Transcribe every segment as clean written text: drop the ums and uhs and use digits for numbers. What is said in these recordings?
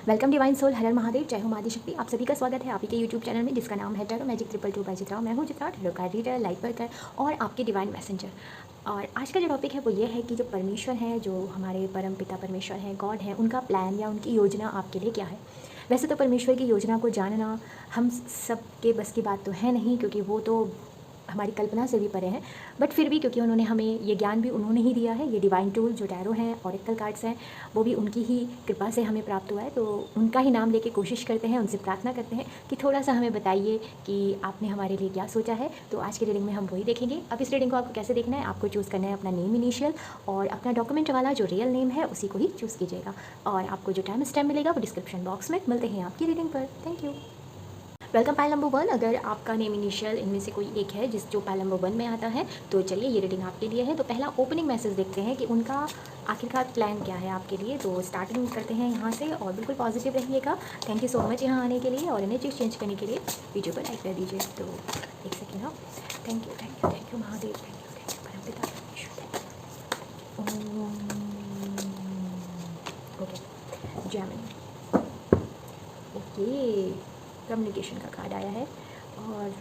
Welcome divine soul, हर हर महादेव, जय हो मादी शक्ति। आप सभी का स्वागत है आप ही के यूट्यूब चैनल में जिसका नाम है टैरो मैजिक 222 बाय चित्रा। मैं हूँ Chitra, tarot card reader, light worker और आपके डिवाइन मैसेंजर। और आज का जो टॉपिक है वो ये है कि जो परमेश्वर है, जो हमारे परम पिता परमेश्वर हैं, गॉड है, उनका प्लान या उनकी योजना आपके लिए क्या है। वैसे तो परमेश्वर की योजना को जानना हम सब के बस की बात तो है नहीं, क्योंकि वो तो हमारी कल्पना से भी परे हैं। बट फिर भी क्योंकि उन्होंने हमें ये ज्ञान भी उन्होंने ही दिया है, ये डिवाइन टूल जो टैरो हैं, ऑरेकल कार्ड्स हैं, वो भी उनकी ही कृपा से हमें प्राप्त हुआ है। तो उनका ही नाम लेके कोशिश करते हैं, उनसे प्रार्थना करते हैं कि थोड़ा सा हमें बताइए कि आपने हमारे लिए क्या सोचा है। तो आज की रीडिंग में हम वही देखेंगे। अब इस रीडिंग को आपको कैसे देखना है, आपको चूज़ करना है अपना नेम इनिशियल और अपना डॉक्यूमेंट वाला जो रियल नेम है उसी को ही चूज़ कीजिएगा। और आपको जो टाइम स्टैम्प मिलेगा वो डिस्क्रिप्शन बॉक्स में। मिलते हैं आपकी रीडिंग पर। Thank you. Welcome pile number 1। अगर आपका नेम इनिशियल इनमें से कोई एक है जो पाइल नंबर 1 में आता है, तो चलिए ये रीडिंग आपके लिए है। तो पहला ओपनिंग मैसेज देखते हैं कि उनका आखिरकार प्लान क्या है आपके लिए। तो स्टार्टिंग करते हैं यहाँ से और बिल्कुल पॉजिटिव रहिएगा। थैंक यू सो मच यहाँ आने के लिए और एनर्जी चेंज करने के लिए। वीडियो पर लाइक कर दीजिए। तो एक सेकेंड हाँ, thank you thank you thank you Mahadev, thank you परमपिता परमेश्वर। ओके, जैमिनी। ओके, कम्युनिकेशन का कार्ड आया है और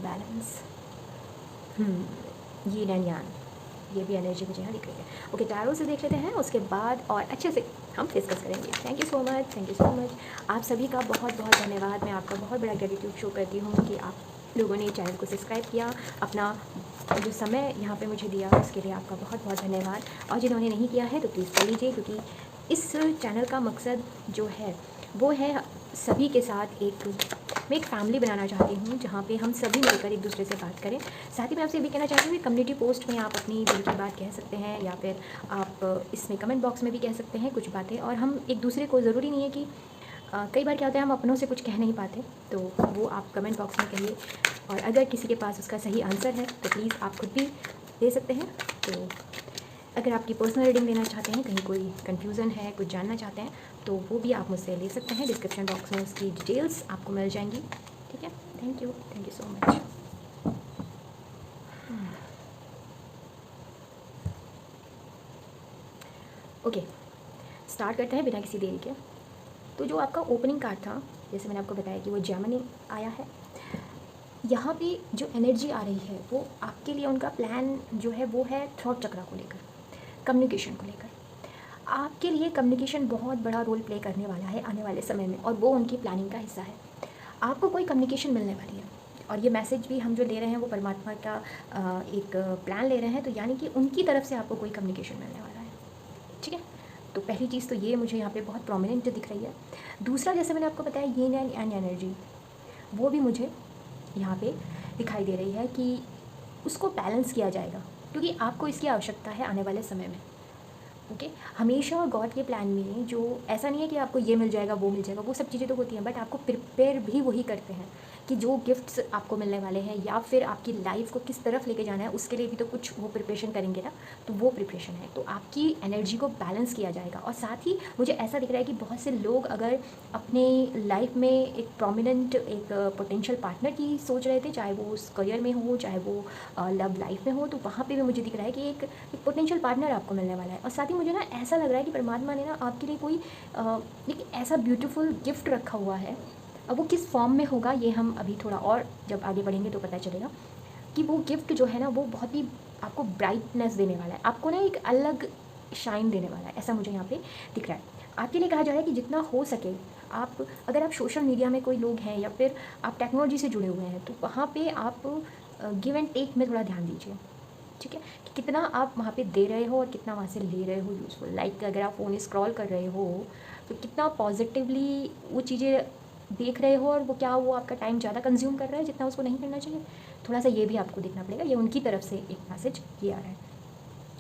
बैलेंस, यीन एंड यान, ये भी एनर्जी मुझे यहाँ दिख रही है। ओके, टैरो से देख लेते हैं उसके बाद और अच्छे से हम डिस्कस करेंगे। Thank you so much, thank you so much. आप सभी का बहुत बहुत धन्यवाद। मैं आपका बहुत बड़ा ग्रेटिट्यूड शो करती हूँ कि आप लोगों ने चैनल को सब्सक्राइब किया, अपना जो समय यहाँ पे मुझे दिया उसके लिए आपका बहुत बहुत धन्यवाद। और जिन्होंने नहीं किया है तो प्लीज़ कर लीजिए, क्योंकि इस चैनल का मकसद जो है वो है सभी के साथ मैं एक फैमिली बनाना चाहती हूँ, जहाँ पे हम सभी मिलकर एक दूसरे से बात करें। साथ ही मैं आपसे ये भी कहना चाहती हूँ कि कम्युनिटी पोस्ट में आप अपनी दिल की बात कह सकते हैं, या फिर आप इसमें कमेंट बॉक्स में भी कह सकते हैं कुछ बातें। और हम एक दूसरे को, ज़रूरी नहीं है कि कई बार क्या होता है हम अपनों से कुछ कह नहीं पाते, तो वो आप कमेंट बॉक्स में कहिए। और अगर किसी के पास उसका सही आंसर है तो प्लीज़ आप खुद भी दे सकते हैं। तो अगर आपकी पर्सनल रीडिंग लेना चाहते हैं, कहीं कोई कन्फ्यूज़न है, कुछ जानना चाहते हैं, तो वो भी आप मुझसे ले सकते हैं। डिस्क्रिप्शन बॉक्स में उसकी डिटेल्स आपको मिल जाएंगी। ठीक है, thank you so much. Okay, start करते हैं बिना किसी देरी के। तो जो आपका ओपनिंग कार्ड था, जैसे मैंने आपको बताया कि वो जैमिनी आया है। यहाँ पे जो एनर्जी आ रही है वो आपके लिए, उनका प्लान जो है वो है थ्रॉट चक्रा को लेकर, कम्युनिकेशन को लेकर। आपके लिए कम्युनिकेशन बहुत बड़ा रोल प्ले करने वाला है आने वाले समय में, और वो उनकी प्लानिंग का हिस्सा है। आपको कोई कम्युनिकेशन मिलने वाली है, और ये मैसेज भी हम जो ले रहे हैं वो परमात्मा का एक प्लान ले रहे हैं। तो यानी कि उनकी तरफ से आपको कोई कम्युनिकेशन मिलने वाला है। ठीक है, तो पहली चीज़ तो ये मुझे यहाँ पे बहुत प्रोमिनेंट दिख रही है। दूसरा, जैसे मैंने आपको बताया, यीन एंड एनर्जी, वो भी मुझे यहाँ पे दिखाई दे रही है कि उसको बैलेंस किया जाएगा, क्योंकि आपको इसकी आवश्यकता है आने वाले समय में। ओके, हमेशा गॉड के प्लान में जो ऐसा नहीं है कि आपको ये मिल जाएगा वो मिल जाएगा, वो सब चीज़ें तो होती हैं, बट आपको प्रिपेयर भी वही करते हैं कि जो गिफ्ट्स आपको मिलने वाले हैं या फिर आपकी लाइफ को किस तरफ लेके जाना है, उसके लिए भी तो कुछ वो प्रिपरेशन करेंगे ना। तो वो प्रिपरेशन है, तो आपकी एनर्जी को बैलेंस किया जाएगा। और साथ ही मुझे ऐसा दिख रहा है कि बहुत से लोग अगर अपने लाइफ में एक प्रोमिनेंट, एक पोटेंशियल पार्टनर की सोच रहे थे, चाहे वो उस करियर में हो, चाहे वो लव लाइफ में हो, तो वहाँ पर भी मुझे दिख रहा है कि एक पोटेंशियल पार्टनर आपको मिलने वाला है। और साथ ही मुझे ना ऐसा लग रहा है कि परमात्मा ने ना आपके लिए कोई एक ऐसा ब्यूटीफुल गिफ्ट रखा हुआ है। अब वो किस फॉर्म में होगा ये हम अभी थोड़ा और जब आगे बढ़ेंगे तो पता चलेगा, कि वो गिफ्ट जो है ना वो बहुत ही आपको ब्राइटनेस देने वाला है, आपको ना एक अलग शाइन देने वाला है, ऐसा मुझे यहाँ पे दिख रहा है। आपके लिए कहा जा रहा है कि जितना हो सके आप, अगर आप सोशल मीडिया में कोई लोग हैं या फिर आप टेक्नोलॉजी से जुड़े हुए हैं, तो वहाँ पे आप गिव एंड टेक में थोड़ा ध्यान दीजिए। ठीक है, कि कितना आप वहाँ पे दे रहे हो और कितना वहाँ से ले रहे हो यूज़फुल। लाइक अगर आप फ़ोन स्क्रॉल कर रहे हो तो कितना पॉजिटिवली वो चीज़ें देख रहे हो, और वो क्या वो आपका टाइम ज़्यादा कंज्यूम कर रहा है जितना उसको नहीं करना चाहिए। थोड़ा सा ये भी आपको देखना पड़ेगा। ये उनकी तरफ से एक मैसेज ये आ रहा है।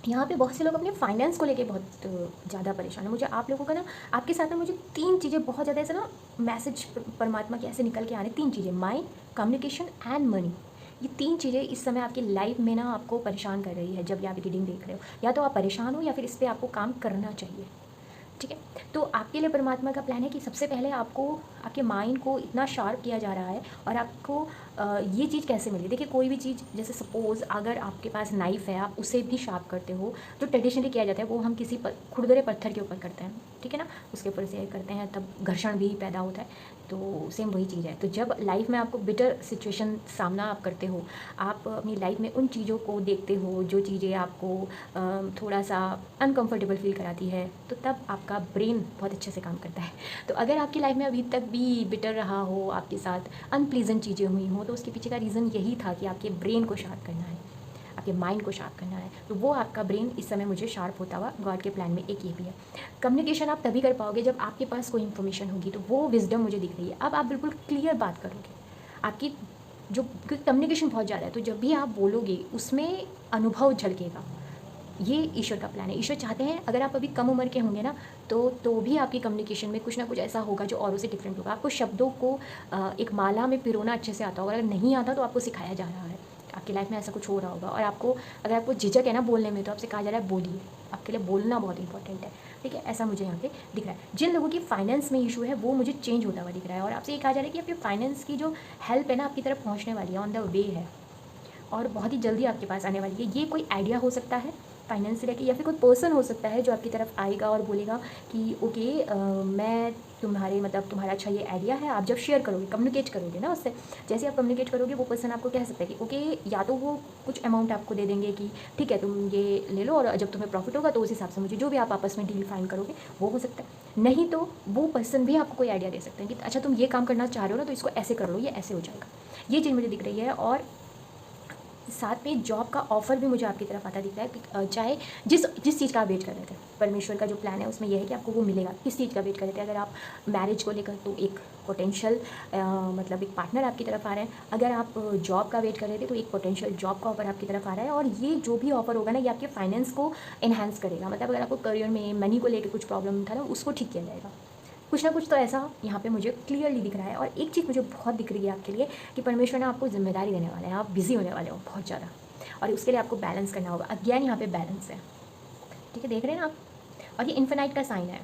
यहाँ पे बहुत से लोग अपने फाइनेंस को लेके बहुत ज़्यादा परेशान है। मुझे आप लोगों का ना, आपके साथ में मुझे 3 चीज़ें बहुत ज़्यादा ऐसे ना मैसेज परमात्मा के ऐसे निकल के आ रहे हैं। 3 चीज़ें, माइंड, कम्युनिकेशन एंड मनी। ये 3 चीज़ें इस समय आपकी लाइफ में ना आपको परेशान कर रही है। जब ये आप रीडिंग देख रहे हो, या तो आप परेशान हो या फिर इस पर आपको काम करना चाहिए। ठीक है, तो आपके लिए परमात्मा का प्लान है कि सबसे पहले आपको आपके माइंड को इतना शार्प किया जा रहा है। और आपको ये चीज़ कैसे मिली, देखिए कोई भी चीज़, जैसे सपोज़ अगर आपके पास नाइफ़ है, आप उसे भी शार्प करते हो, जो ट्रेडिशनली किया जाता है वो हम किसी खुरदरे पत्थर के ऊपर करते हैं। ठीक है ना, उसके ऊपर शेयर करते हैं तब घर्षण भी पैदा होता है। तो सेम वही चीज़ है। तो जब लाइफ में आपको बिटर सिचुएशन सामना आप करते हो, आप अपनी लाइफ में उन चीज़ों को देखते हो जो चीज़ें आपको थोड़ा सा अनकंफर्टेबल फील कराती है, तो तब आपका ब्रेन बहुत अच्छे से काम करता है। तो अगर आपकी लाइफ में अभी तक भी बिटर रहा हो, आपके साथ अनप्लीजेंट चीज़ें हुई हों, तो उसके पीछे का रीज़न यही था कि आपके ब्रेन को शार्प करना है, आपके माइंड को शार्प करना है। तो वो आपका ब्रेन इस समय मुझे शार्प होता हुआ गॉड के प्लान में एक ये भी है। कम्युनिकेशन आप तभी कर पाओगे जब आपके पास कोई इन्फॉर्मेशन होगी, तो वो विजडम मुझे दिख रही है। अब आप बिल्कुल क्लियर बात करोगे, आपकी जो कम्युनिकेशन बहुत ज़्यादा है, तो जब भी आप बोलोगे उसमें अनुभव झलकेगा। ये ईश्वर का प्लान है। ईश्वर चाहते हैं अगर आप अभी कम उम्र के होंगे ना, तो भी आपकी कम्युनिकेशन में कुछ ना कुछ ऐसा होगा जो औरों से डिफरेंट होगा। आपको शब्दों को एक माला में पिरोना अच्छे से आता होगा। अगर नहीं आता तो आपको सिखाया जा रहा है, आपकी लाइफ में ऐसा कुछ हो रहा होगा। और आपको अगर आपको झिझक है ना बोलने में, तो आपसे कहा जा रहा है बोलिए, आपके लिए बोलना बहुत इंपॉर्टेंट है। ठीक है, ऐसा मुझे यहाँ पे दिख रहा है। जिन लोगों की फाइनेंस में इशू है वो मुझे चेंज होता हुआ दिख रहा है, और आपसे ये कहा जा रहा है कि आपकी फाइनेंस की जो हेल्प है ना आपकी तरफ पहुँचने वाली है, ऑन द वे है, और बहुत ही जल्दी आपके पास आने वाली है। ये कोई आइडिया हो सकता है फाइनेंस से लेके, या फिर कोई पर्सन हो सकता है जो आपकी तरफ आएगा और बोलेगा कि ओके मैं तुम्हारे मतलब तुम्हारा अच्छा ये आइडिया है। आप जब शेयर करोगे, कम्युनिकेट करोगे ना उससे, जैसे आप कम्युनिकेट करोगे वो पर्सन आपको कह सकता है कि ओके, या तो वो कुछ अमाउंट आपको दे देंगे कि ठीक है तुम ये ले लो, और जब तुम्हें प्रॉफिट होगा तो उस हिसाब से मुझे जो भी आप आपस में डील फाइन करोगे वो हो सकता है। नहीं तो वो पर्सन भी आपको कोई आइडिया दे सकते हैं कि अच्छा तुम ये काम करना चाह रहे हो ना, तो इसको ऐसे कर लो, ये ऐसे हो जाएगा। ये चीज़ मुझे दिख रही है। और साथ में जॉब का ऑफर भी मुझे आपकी तरफ आता दिख रहा है कि चाहे जिस चीज़ का आप वेट कर रहे थे, परमेश्वर का जो प्लान है उसमें यह है कि आपको वो मिलेगा। किस चीज़ का वेट कर रहे थे? अगर आप मैरिज को लेकर, तो एक पोटेंशियल मतलब एक पार्टनर आपकी तरफ आ रहे हैं। अगर आप जॉब का वेट कर रहे थे, तो एक पोटेंशियल जॉब का ऑफर आपकी तरफ आ रहा है। और ये जो भी ऑफर होगा ना, ये आपके फाइनेंस को एनहांस करेगा। मतलब अगर आपको करियर में मनी को लेकर कुछ प्रॉब्लम था ना, उसको ठीक किया जाएगा। कुछ ना कुछ तो ऐसा यहाँ पे मुझे क्लियरली दिख रहा है। और एक चीज़ मुझे बहुत दिख रही है आपके लिए कि परमेश्वर ने आपको जिम्मेदारी देने वाले हैं, आप बिजी होने वाले हो बहुत ज़्यादा, और उसके लिए आपको बैलेंस करना होगा। अगेन यहाँ पे बैलेंस है, ठीक है, देख रहे हैं ना आप। और ये इन्फिनाइट का साइन है।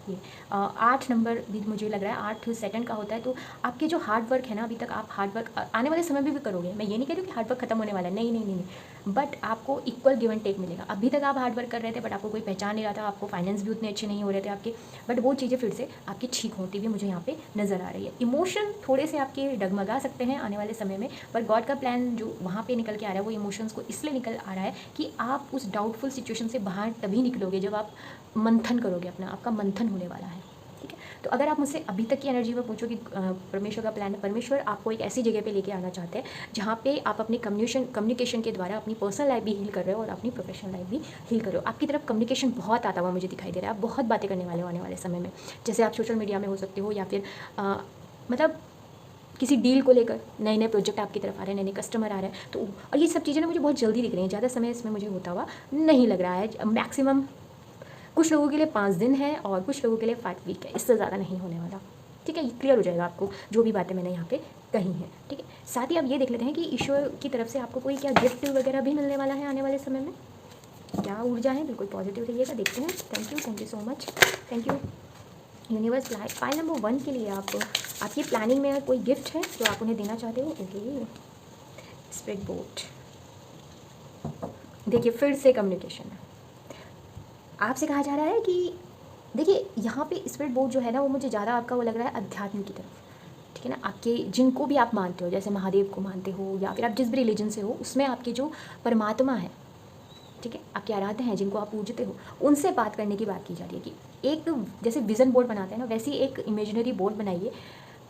ये 8 नंबर भी मुझे लग रहा है 8 सेकंड का होता है। तो आपके जो हार्ड वर्क है ना, अभी तक आप हार्ड वर्क आने वाले समय में भी करोगे। मैं ये नहीं कह रही हूँ कि हार्ड वर्क खत्म होने वाला है, नहीं नहीं नहीं नहीं, बट आपको इक्वल गिव एंड टेक मिलेगा। अभी तक आप हार्ड वर्क कर रहे थे बट आपको कोई पहचान नहीं रहा था, आपको फाइनेंस भी उतने अच्छे नहीं हो रहे थे आपके, बट वो चीज़ें फिर से आपकी ठीक होती हुई मुझे यहाँ पे नज़र आ रही है। इमोशन थोड़े से आपके डगमगा सकते हैं आने वाले समय में, पर गॉड का प्लान जो वहाँ पे निकल के आ रहा है, वो इमोशंस को इसलिए निकल आ रहा है कि आप उस डाउटफुल सिचुएशन से बाहर तभी निकलोगे जब आप मंथन करोगे अपना, आपका मंथन होने वाला है। ठीक है, तो अगर आप मुझसे अभी तक की एनर्जी में पूछो कि परमेश्वर का प्लान है, परमेश्वर आपको एक ऐसी जगह पे लेके आना चाहते हैं जहाँ पे आप अपनी कम्युनिकेशन के द्वारा अपनी पर्सनल लाइफ भी हील कर रहे हो और अपनी प्रोफेशनल लाइफ भी हील कर रहे हो। आपकी तरफ कम्युनिकेशन बहुत आता हुआ मुझे दिखाई दे रहा है। आप बहुत बातें करने वाले हो आने वाले समय में, जैसे आप सोशल मीडिया में हो सकते हो, या फिर मतलब किसी डील को लेकर नए नए प्रोजेक्ट आपकी तरफ आ रहे हैं, नए नए कस्टमर आ रहे हैं। तो और ये सब चीज़ें ना मुझे बहुत जल्दी दिख रही हैं, ज़्यादा समय इसमें मुझे होता हुआ नहीं लग रहा है। मैक्सिमम कुछ लोगों के लिए 5 दिन है और कुछ लोगों के लिए 5 वीक है, इससे ज़्यादा नहीं होने वाला। ठीक है, ये क्लियर हो जाएगा आपको जो भी बातें मैंने यहाँ पे कही हैं। ठीक है, साथ ही आप ये देख लेते हैं कि ईश्वर की तरफ से आपको कोई क्या गिफ्ट वगैरह भी मिलने वाला है आने वाले समय में। क्या ऊर्जा है, बिल्कुल पॉजिटिव रहिएगा। देखते हैं। Thank you so much, thank you universe. File number 1 के लिए आपकी प्लानिंग में कोई गिफ्ट है जो आप उन्हें देना चाहते हो। ओके, स्प्रेड बोट, देखिए फिर से कम्युनिकेशन है। आपसे कहा जा रहा है कि देखिए यहाँ पे स्पिरिट बोर्ड जो है ना, वो मुझे ज़्यादा आपका वो लग रहा है अध्यात्म की तरफ। ठीक है ना, आपके जिनको भी आप मानते हो, जैसे महादेव को मानते हो या फिर आप जिस भी रिलीजन से हो, उसमें आपके जो परमात्मा है, ठीक है, आपके आराध्य हैं जिनको आप पूजते हो, उनसे बात करने की बात की जा रही है कि एक जैसे विज़न बोर्ड बनाते हैं ना, वैसे ही एक इमेजिनरी बोर्ड बनाइए,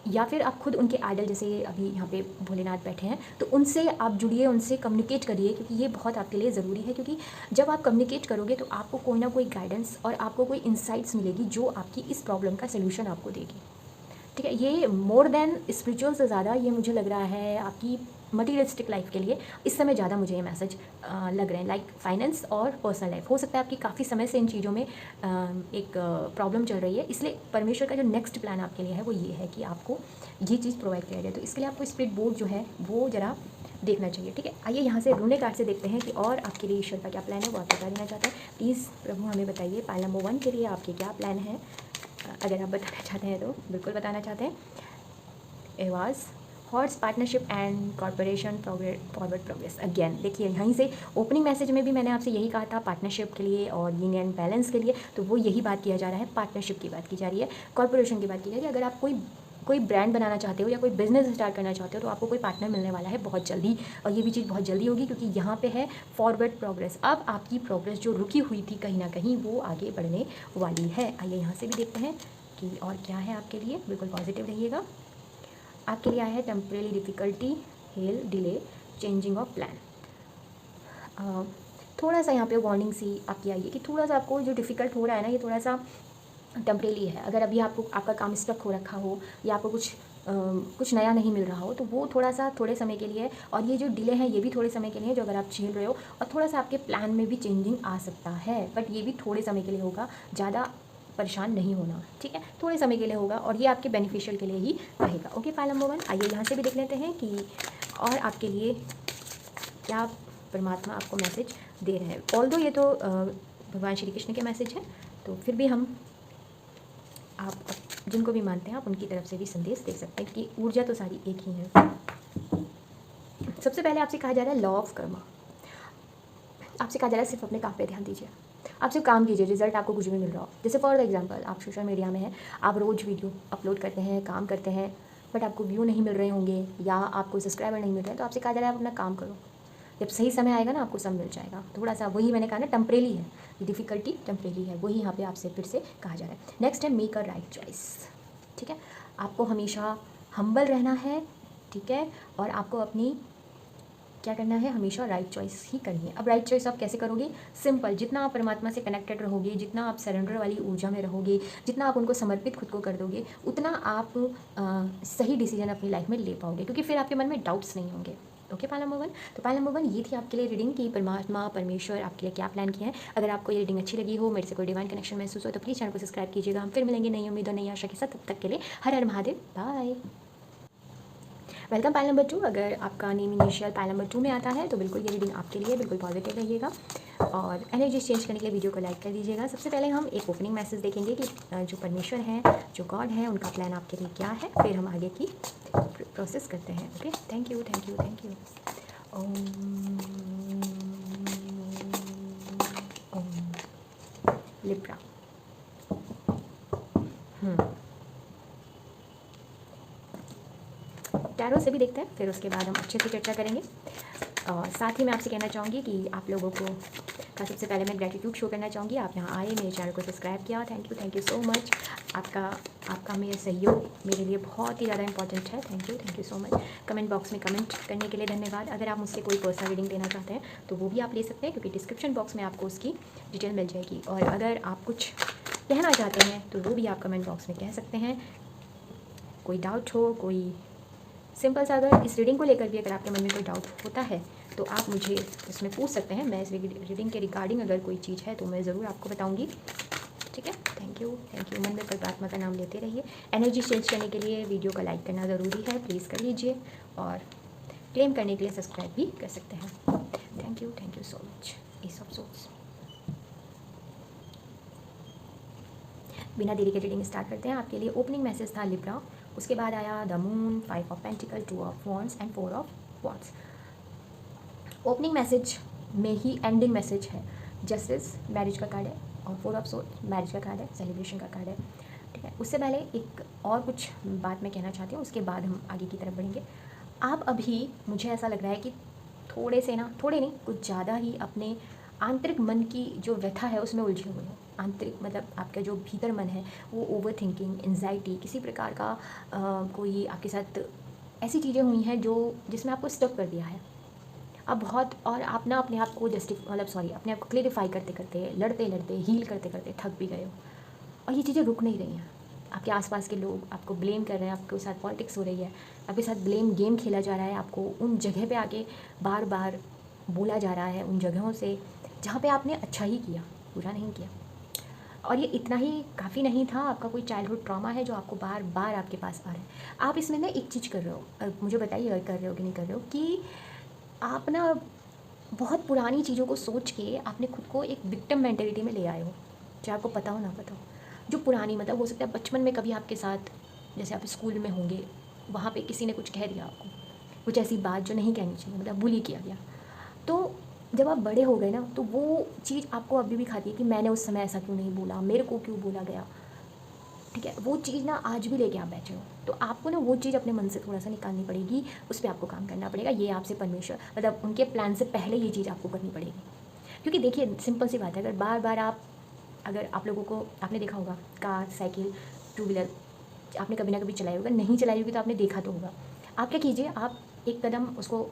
या फिर आप खुद उनके आइडल, जैसे अभी यहाँ पे भोलेनाथ बैठे हैं, तो उनसे आप जुड़िए, उनसे कम्युनिकेट करिए, क्योंकि ये बहुत आपके लिए ज़रूरी है। क्योंकि जब आप कम्युनिकेट करोगे तो आपको कोई ना कोई गाइडेंस और आपको कोई इंसाइट्स मिलेगी जो आपकी इस प्रॉब्लम का सोल्यूशन आपको देगी। ठीक है, ये मोर देन स्पिरिचुअल से ज़्यादा ये मुझे लग रहा है आपकी मटीरियलिस्टिक लाइफ के लिए इस समय ज़्यादा मुझे ये मैसेज लग रहे हैं, लाइक फाइनेंस और पर्सनल लाइफ। हो सकता है आपकी काफ़ी समय से इन चीज़ों में एक प्रॉब्लम चल रही है, इसलिए परमेश्वर का जो नेक्स्ट प्लान आपके लिए है वो ये है कि आपको ये चीज़ प्रोवाइड किया जाए। तो इसके लिए आपको स्पिरिट बोर्ड जो है वो ज़रा देखना चाहिए। ठीक है, आइए यहाँ से रूने कार्ड से देखते हैं कि और आपके लिए ईश्वर का क्या प्लान है, वो आप बता देना चाहते हैं। प्लीज़ प्रभु हमें बताइए, पाइल नंबर 1 के लिए आपके क्या प्लान है। अगर आप बताना चाहते हैं तो बिल्कुल बताना चाहते हैं। Ahvaz, horse partnership and corporation forward progress. Again देखिए यहीं से ओपनिंग मैसेज में भी मैंने आपसे यही कहा था पार्टनरशिप के लिए और यिंग एंड बैलेंस के लिए, तो वो यही बात किया जा रहा है, पार्टनरशिप की बात की जा रही है, कॉर्पोरेशन की बात की जा रही है। अगर आप कोई ब्रांड बनाना चाहते हो या कोई बिजनेस स्टार्ट करना चाहते हो तो आपको कोई पार्टनर मिलने वाला है बहुत जल्दी, और ये भी चीज़ बहुत जल्दी होगी क्योंकि यहाँ पे है फॉरवर्ड प्रोग्रेस। अब आपकी प्रोग्रेस जो रुकी हुई थी कहीं ना कहीं वो आगे बढ़ने वाली है। आइए यहाँ से भी देखते हैं कि और क्या है आपके लिए। बिल्कुल पॉजिटिव रहिएगा। आपके लिए आया है temporary difficulty, hello, delay, changing of plan. थोड़ा सा यहाँ पे वार्निंग सी आपकी आई है कि थोड़ा सा आपको जो डिफ़िकल्ट हो रहा है ना, ये थोड़ा सा टेम्परेरी है। अगर अभी आपको आपका काम स्टक हो रखा हो या आपको कुछ नया नहीं मिल रहा हो तो वो थोड़ा सा थोड़े समय के लिए है, और ये जो डिले है ये भी थोड़े समय के लिए है जो अगर आप झेल रहे हो, और थोड़ा सा आपके प्लान में भी चेंजिंग आ सकता है, बट ये भी थोड़े समय के लिए होगा, ज़्यादा परेशान नहीं होना, ठीक है, थोड़े समय के लिए होगा और ये आपके बेनिफिशियल के लिए ही रहेगा। Okay, file number 1। आइए यहाँ से भी देख लेते हैं कि और आपके लिए क्या परमात्मा आपको मैसेज दे रहे हैं। ऑल्दो ये तो भगवान श्री कृष्ण के मैसेज है, तो फिर भी हम आप जिनको भी मानते हैं आप उनकी तरफ से भी संदेश दे सकते हैं कि ऊर्जा तो सारी एक ही है। सबसे पहले आपसे कहा जा रहा है लॉ ऑफ कर्मा। आपसे कहा जा रहा है सिर्फ अपने काम पे ध्यान दीजिए, आप सिर्फ काम कीजिए, रिजल्ट आपको कुछ भी मिल रहा हो। जैसे फॉर एग्जांपल आप सोशल मीडिया में हैं, आप रोज़ वीडियो अपलोड करते हैं, काम करते हैं, बट आपको व्यू नहीं मिल रहे होंगे या आपको सब्सक्राइबर नहीं मिल रहे हैं, तो आपसे कहा जा रहा है आप अपना काम करो, जब सही समय आएगा ना आपको सब मिल जाएगा। थोड़ा सा वही मैंने कहा ना, टेम्परेरी है, ये डिफ़िकल्टी टेम्परेरी है, वही यहाँ पे आपसे फिर से कहा जा रहा है। नेक्स्ट है मेक अ राइट चॉइस, ठीक है, आपको हमेशा हम्बल रहना है, ठीक है, और आपको अपनी क्या करना है, हमेशा राइट चॉइस ही करनी है। अब राइट चॉइस आप कैसे करोगे? सिंपल, जितना आप परमात्मा से कनेक्टेड रहोगे, जितना आप सरेंडर वाली ऊर्जा में रहोगे, जितना आप उनको समर्पित खुद को कर दोगे, उतना आप सही डिसीजन अपनी लाइफ में ले पाओगे, क्योंकि फिर आपके मन में डाउट्स नहीं होंगे। Okay, pile number 1। तो पाइल नंबर 1 ये थी आपके लिए रीडिंग कि परमात्मा परमेश्वर आपके लिए क्या प्लान किया है। अगर आपको ये रीडिंग अच्छी लगी हो, मेरे से कोई डिवाइन कनेक्शन महसूस हो, तो प्लीज़ चैनल को सब्सक्राइब कीजिएगा। हम फिर मिलेंगे नई उम्मीद और नई आशा के साथ। तब तक के लिए हर हर Mahadev, bye. Welcome pile number 2। अगर आपका नेम इनिशियल पाइल नंबर 2 में आता है तो बिल्कुल ये रीडिंग आपके लिए, बिल्कुल पॉजिटिव रहिएगा और एनर्जी चेंज करने के लिए वीडियो को लाइक कर दीजिएगा। सबसे पहले हम एक ओपनिंग मैसेज देखेंगे कि जो परमेश्वर हैं, जो गॉड है, उनका प्लान आपके लिए क्या है, फिर हम आगे की प्रोसेस करते हैं। Okay, thank you thank you thank you. ओम लिब्रा। टैरो से भी देखते हैं, फिर उसके बाद हम अच्छे से चर्चा करेंगे। और साथ ही मैं आपसे कहना चाहूँगी कि आप लोगों को का सबसे पहले मैं ग्रेटिट्यूड शो करना चाहूँगी। आप यहाँ आए, मेरे चैनल को सब्सक्राइब किया, थैंक यू सो मच। आपका मेरा सहयोग मेरे लिए बहुत ही ज़्यादा इंपॉर्टेंट है। Thank you so much. Comment box में कमेंट करने के लिए धन्यवाद। अगर आप मुझसे कोई पर्सनल रीडिंग लेना चाहते हैं तो वो भी आप ले सकते हैं, क्योंकि डिस्क्रिप्शन बॉक्स में आपको उसकी डिटेल मिल जाएगी। और अगर आप कुछ कहना चाहते हैं तो वो भी आप कमेंट बॉक्स में कह सकते हैं। कोई डाउट हो, कोई सिंपल सा अगर इस रीडिंग को लेकर भी अगर आपके मन में कोई डाउट होता है तो आप मुझे उसमें पूछ सकते हैं। मैं इस रीडिंग के रिगार्डिंग अगर कोई चीज़ है तो मैं ज़रूर आपको बताऊंगी, ठीक है। Thank you. मन में परमात्मा का नाम लेते रहिए। एनर्जी चेंज करने के लिए वीडियो का लाइक करना ज़रूरी है, प्लीज़ कर लीजिए, और क्लेम करने के लिए सब्सक्राइब भी कर सकते हैं। Thank you so much. S of swords. बिना देरी के रीडिंग स्टार्ट करते हैं। आपके लिए ओपनिंग मैसेज था लिब्रा, उसके बाद आया the moon, 5 of pentacle, 2 of wands and 4 of wands. Opening message में ही एंडिंग मैसेज है। जस्टिस मैरिज का कार्ड है, और 4 ऑफ सोर्ड्स मैरिज का कार्ड है, सेलिब्रेशन का कार्ड है, ठीक है। उससे पहले एक और कुछ बात मैं कहना चाहती हूँ, उसके बाद हम आगे की तरफ बढ़ेंगे। आप अभी, मुझे ऐसा लग रहा है कि थोड़े नहीं कुछ ज़्यादा ही अपने आंतरिक मन की जो व्यथा है उसमें उलझे हुए हो। आंतरिक मतलब आपका जो भीतर मन है वो ओवर थिंकिंग, एंजाइटी, किसी प्रकार का कोई आपके साथ ऐसी चीज़ें हुई हैं जो जिसमें आपको स्टक कर दिया है। अब बहुत, और आप ना अपने आप को अपने आप को क्लेरिफाई करते करते, लड़ते लड़ते, हील करते करते थक भी गए हो, और ये चीज़ें रुक नहीं रही हैं। आपके आसपास के लोग आपको ब्लेम कर रहे हैं, आपके साथ पॉलिटिक्स हो रही है, आपके साथ ब्लेम गेम खेला जा रहा है, आपको उन जगह पे आके बार बार बोला जा रहा है, उन जगहों से जहाँ पे आपने अच्छा ही किया, बुरा नहीं किया। और ये इतना ही काफ़ी नहीं था, आपका कोई चाइल्डहुड ट्रॉमा है जो आपको बार बार आपके पास आ रहा है। आप इसमें ना एक चीज़ कर रहे हो, मुझे बताइए कर रहे हो कि नहीं कर रहे हो, कि आप ना बहुत पुरानी चीज़ों को सोच के आपने खुद को एक विक्टिम मेंटेलिटी में ले आए हो, चाहे आपको पता हो ना पता हो। जो पुरानी, मतलब हो सकता है बचपन में कभी आपके साथ, जैसे आप स्कूल में होंगे वहाँ पे किसी ने कुछ कह दिया आपको, कुछ ऐसी बात जो नहीं कहनी चाहिए, मतलब बुली किया गया, तो जब आप बड़े हो गए ना, तो वो चीज़ आपको अभी भी खाती है कि मैंने उस समय ऐसा क्यों नहीं बोला, मेरे को क्यों बोला गया, ठीक है। वो चीज़ ना आज भी लेके आप बैठे हो, तो आपको ना वो चीज़ अपने मन से थोड़ा सा निकालनी पड़ेगी, उस पर आपको काम करना पड़ेगा। ये आपसे परमेश्वर, मतलब उनके प्लान से पहले ये चीज़ आपको करनी पड़ेगी। क्योंकि देखिए सिंपल सी बात है, अगर बार बार अगर आप लोगों को, आपने देखा होगा कार, साइकिल, टू व्हीलर आपने कभी ना कभी चलाई होगा, नहीं चलाई होगी तो आपने देखा तो होगा। आप क्या कीजिए, आप एक कदम उसको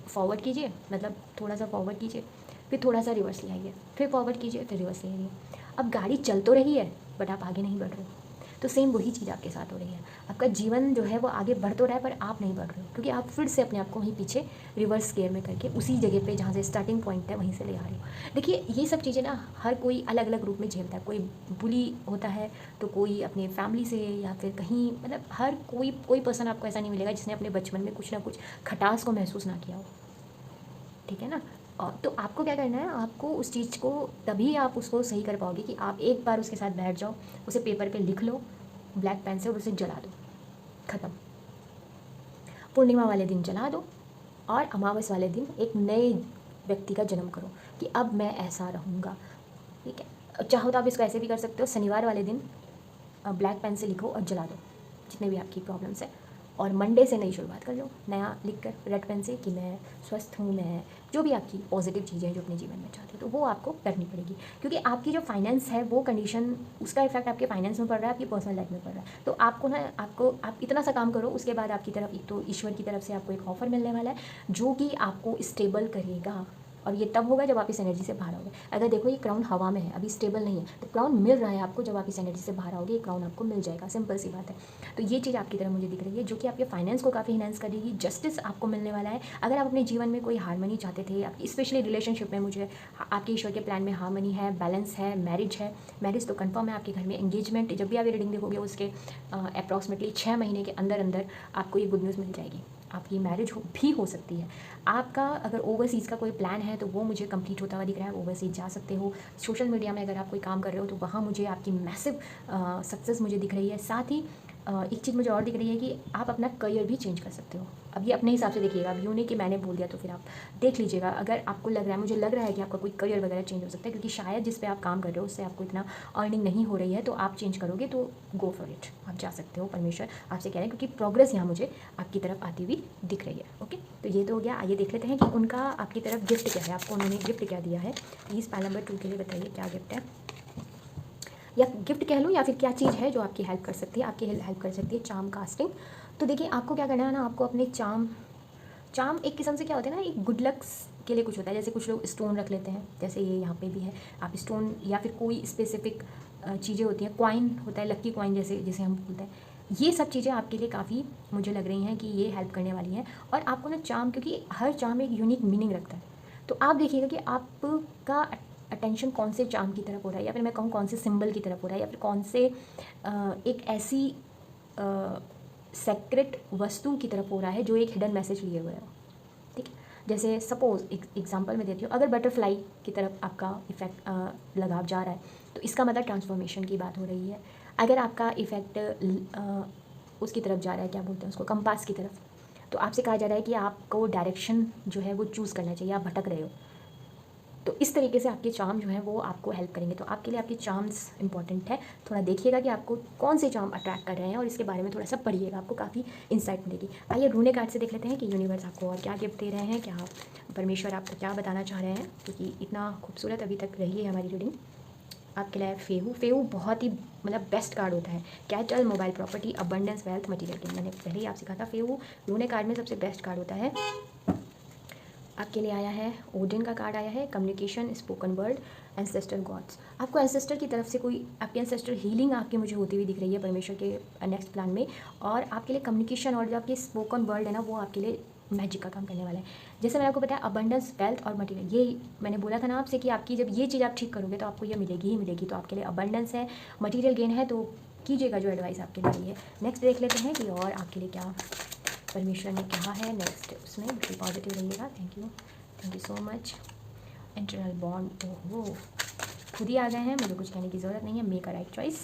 फॉरवर्ड कीजिए, मतलब थोड़ा सा फॉरवर्ड कीजिए, फिर थोड़ा सा रिवर्स ले आइए, फिर फॉरवर्ड कीजिए, फिर रिवर्स ले आइए। अब गाड़ी चल तो रही है बट आप आगे नहीं बढ़ रहे हो। तो सेम वही चीज़ आपके साथ हो रही है, आपका जीवन जो है वो आगे बढ़ तो रहा है पर आप नहीं बढ़ रहे हो, क्योंकि आप फिर से अपने आप को वहीं पीछे रिवर्स गियर में करके उसी जगह पे जहाँ से स्टार्टिंग पॉइंट है वहीं से ले आ रहे हो। देखिए ये सब चीज़ें ना हर कोई अलग अलग रूप में झेलता है, कोई बुली होता है तो कोई अपने फैमिली से या फिर कहीं, मतलब हर कोई पर्सन आपको ऐसा नहीं मिलेगा जिसने अपने बचपन में कुछ ना कुछ खटास को महसूस ना किया हो, ठीक है ना। और तो आपको क्या करना है, आपको उस चीज़ को तभी आप उसको सही कर पाओगे कि आप एक बार उसके साथ बैठ जाओ, उसे पेपर पे लिख लो ब्लैक पेन से और उसे जला दो, ख़त्म। पूर्णिमा वाले दिन जला दो और अमावस वाले दिन एक नए व्यक्ति का जन्म करो कि अब मैं ऐसा रहूँगा, ठीक है। चाहो तो आप इसको ऐसे भी कर सकते हो, शनिवार वाले दिन ब्लैक पेन से लिखो और जला दो जितने भी आपकी प्रॉब्लम्स है, और मंडे से नई शुरुआत कर लो नया लिख कर रेड पेन से कि मैं स्वस्थ हूँ, मैं जो भी आपकी पॉजिटिव चीज़ें हैं जो अपने जीवन में चाहते हो तो वो आपको करनी पड़ेगी। क्योंकि आपकी जो फाइनेंस है वो कंडीशन, उसका इफेक्ट आपके फाइनेंस में पड़ रहा है, आपकी पर्सनल लाइफ में पड़ रहा है। तो आपको ना, आप इतना सा काम करो, उसके बाद आपकी तरफ एक तो ईश्वर की तरफ से आपको एक ऑफर मिलने वाला है जो कि आपको स्टेबल करेगा, और ये तब होगा जब आप इस एनर्जी से बाहर आओगे। अगर देखो ये क्राउन हवा में है, अभी स्टेबल नहीं है, तो क्राउन मिल रहा है आपको, जब आप इस एनर्जी से बाहर आओगे ये क्राउन आपको मिल जाएगा, सिंपल सी बात है। तो ये चीज़ आपकी तरफ मुझे दिख रही है जो कि आपके फाइनेंस को काफ़ी इनहेंस करेगी, जस्टिस आपको मिलने वाला है। अगर आप अपने जीवन में कोई हारमनी चाहते थे, आप स्पेशली रिलेशनशिप में, मुझे आपके ईश्वर के प्लान में हारमनी है, बैलेंस है, मैरिज है, मैरिज तो कन्फर्म है आपके घर में, एंगेजमेंट, जब भी आप ये रीडिंग देखोगे उसके अप्रॉक्सीमेटली 6 महीने के अंदर अंदर आपको ये गुड न्यूज़ मिल जाएगी, आपकी मैरिज भी हो सकती है। आपका अगर ओवरसीज़ का कोई प्लान है तो वो मुझे कंप्लीट होता हुआ दिख रहा है, ओवरसीज़ जा सकते हो। सोशल मीडिया में अगर आप कोई काम कर रहे हो तो वहाँ मुझे आपकी मैसिव सक्सेस मुझे दिख रही है। साथ ही एक चीज़ मुझे और दिख रही है कि आप अपना करियर भी चेंज कर सकते हो। अब ये अपने हिसाब से देखिएगा, अब यूँ नहीं कि मैंने बोल दिया तो फिर आप देख लीजिएगा। अगर आपको लग रहा है, मुझे लग रहा है कि आपका कोई करियर वगैरह चेंज हो सकता है, क्योंकि शायद जिस पे आप काम कर रहे हो उससे आपको इतना अर्निंग नहीं हो रही है, तो आप चेंज करोगे तो गो फॉर इट, आप जा सकते हो। परमेश्वर आपसे कह रहे हैं, क्योंकि प्रोग्रेस यहाँ मुझे आपकी तरफ आती हुई दिख रही है। ओके, तो ये तो हो गया। आइए देख लेते हैं कि उनका आपकी तरफ गिफ्ट क्या है, आपको उन्होंने गिफ्ट क्या दिया है। प्लीज़ पाइल नंबर 2 के लिए बताइए क्या गिफ्ट है, या गिफ्ट कह लूँ, या फिर क्या चीज़ है जो आपकी हेल्प कर सकती है, आपकी हेल्प कर सकती है। Charm casting. तो देखिए आपको क्या करना है ना, आपको अपने चार्म एक किस्म से क्या होता है ना, एक गुड लक्स के लिए कुछ होता है। जैसे कुछ लोग स्टोन रख लेते हैं, जैसे ये यहाँ पे भी है, आप स्टोन या फिर कोई स्पेसिफिक चीज़ें होती हैं, कॉइन होता है, लक्की कॉइन जैसे हम बोलते हैं, ये सब चीज़ें आपके लिए काफ़ी मुझे लग रही हैं कि ये हेल्प करने वाली हैं। और आपको ना चार्म, क्योंकि हर चार्म एक यूनिक मीनिंग रखता है, तो आप देखिएगा कि आपका अटेंशन कौन से चार्म की तरफ हो रहा है, या फिर मैं कहूँ कौन से सिंबल की तरफ हो रहा है, या फिर कौन से एक ऐसी सेक्रेट वस्तु की तरफ हो रहा है जो एक हिडन मैसेज लिए हुए हो, ठीक है। जैसे सपोज एक एग्जांपल मैं देती हूँ, अगर बटरफ्लाई की तरफ आपका इफेक्ट लगाव जा रहा है तो इसका मतलब ट्रांसफॉर्मेशन की बात हो रही है। अगर आपका इफेक्ट उसकी तरफ जा रहा है, क्या बोलते हैं उसको, कंपास की तरफ, तो आपसे कहा जा रहा है कि आपको डायरेक्शन जो है वो चूज़ करना चाहिए, आप भटक रहे हो। तो इस तरीके से आपके चार्म जो है वो आपको हेल्प करेंगे। तो आपके लिए आपके चार्म्स इंपॉर्टेंट है, थोड़ा देखिएगा कि आपको कौन से चार्म अट्रैक्ट कर रहे हैं और इसके बारे में थोड़ा सा पढ़िएगा, आपको काफ़ी इंसाइट मिलेगी। आइए रूने कार्ड से देख लेते हैं कि यूनिवर्स आपको और क्या गिफ्ट दे रहे हैं, क्या परमेश्वर आपको क्या बताना चाह रहे हैं, क्योंकि इतना खूबसूरत अभी तक रही है हमारी रीडिंग। आपके लिए फेहू बहुत ही मतलब बेस्ट कार्ड होता है। Cattle, mobile property, abundance, wealth, material gain, मैंने पहले ही आपसे कहा था फेहू रूने कार्ड में सबसे बेस्ट कार्ड होता है। आपके लिए आया है ओडिन का कार्ड आया है, communication, spoken word, ancestor gods. आपको एंसेस्टर की तरफ से कोई आपके एंसेस्टर हीलिंग आपकी मुझे होती हुई दिख रही है परमेश्वर के नेक्स्ट प्लान में। और आपके लिए कम्युनिकेशन और जो आपकी स्पोकन वर्ड है ना, वो आपके लिए मैजिक का काम करने वाला है। जैसे मैंने आपको बताया अबंडेंस, वेल्थ और मटीरियल, ये मैंने बोला था ना आपसे कि आपकी जब ये चीज़ आप ठीक करोगे तो आपको ये मिलेगी ही मिलेगी। तो आपके लिए अबंडेंस है, मटीरियल गेन है, तो कीजिएगा जो एडवाइस आपके लिए है। नेक्स्ट देख लेते हैं कि और आपके लिए क्या परमेश्वर ने कहा है नेक्स्ट, उसमें बिल्कुल पॉजिटिव रहिएगा। Thank you so much. Internal bond, ओहो खुद ही आ गए हैं, मुझे कुछ कहने की ज़रूरत नहीं है। Make a right choice,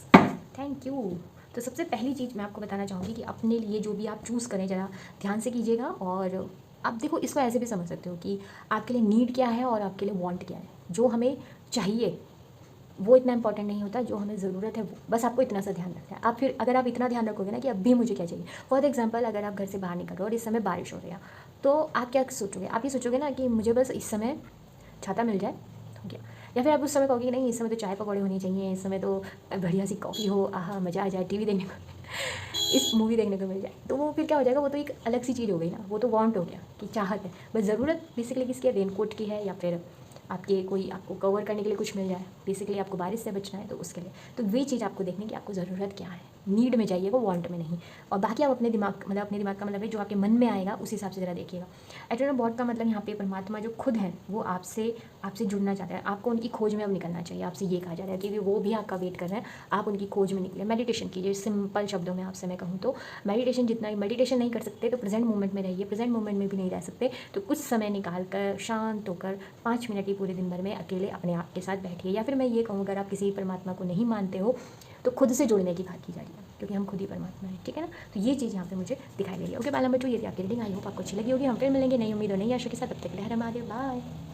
thank you. तो सबसे पहली चीज़ मैं आपको बताना चाहूँगी कि अपने लिए जो भी आप चूज़ करें ज़रा ध्यान से कीजिएगा। और आप देखो इसको ऐसे भी समझ सकते हो कि आपके लिए नीड क्या है और आपके लिए वांट क्या है। जो हमें चाहिए वो इतना इंपॉर्टेंट नहीं होता, जो हमें ज़रूरत है वो, बस आपको इतना सा ध्यान रखना है। आप फिर अगर आप इतना ध्यान रखोगे ना कि अभी मुझे क्या चाहिए, फॉर एग्जांपल अगर आप घर से बाहर निकल रहे हो और इस समय बारिश हो रही है, तो आप क्या सोचोगे? आप ये सोचोगे ना कि मुझे बस इस समय छाता मिल जाए, हो गया। या फिर आप उस समय कहोगे कि नहीं, इस समय तो चाय पकौड़े होनी चाहिए, इस समय तो बढ़िया सी कॉफ़ी हो, आहा मज़ा आ जाए, टीवी देखने को इस मूवी देखने को मिल जाए। तो वो फिर क्या हो जाएगा, वो तो एक अलग सी चीज़ हो गई ना, वो तो वांट हो गया कि चाहत है। बस ज़रूरत बेसिकली किसकी है? रेनकोट की है, या फिर आपके कोई आपको कवर करने के लिए कुछ मिल जाए, बेसिकली आपको बारिश से बचना है तो उसके लिए। तो वही चीज़ आपको देखनी कि आपको ज़रूरत क्या है, नीड में चाहिए वो, वांट में नहीं। और बाकी आप अपने दिमाग अपने दिमाग का मतलब है जो आपके मन में आएगा उस हिसाब से ज़रा देखिएगा। एटर्नल बॉट का मतलब यहाँ पे परमात्मा जो खुद है वो आपसे आपसे जुड़ना चाहता है। आपको उनकी खोज में अब निकलना चाहिए। आपसे ये कहा जा रहा है कि वो भी आपका वेट कर रहे हैं, आप उनकी खोज में निकले। मेडिटेशन कीजिए, सिंपल शब्दों में आपसे मैं कहूँ तो मेडिटेशन, जितना मेडिटेशन नहीं कर सकते तो प्रेजेंट मोमेंट में रहिए। प्रेजेंट मोमेंट में भी नहीं रह सकते तो कुछ समय निकाल कर शांत होकर 5 मिनट ही पूरे दिन भर में अकेले अपने आप के साथ बैठिए। या फिर मैं ये कहूँ, अगर आप किसी परमात्मा को नहीं मानते हो तो खुद से जुड़ने की बात की जा रही है, क्योंकि हम खुद ही परमात्मा हैं, ठीक है ना। तो ये चीज़ यहाँ पे मुझे दिखाई दे रही है। ओके, बाल नंबर 2 ये थी आपकी रीडिंग। आई होप आपको अच्छी लगी होगी। हम फिर मिलेंगे नई उम्मीद और नई आशा के साथ। तब तक के लिए हर महादेव, बाय।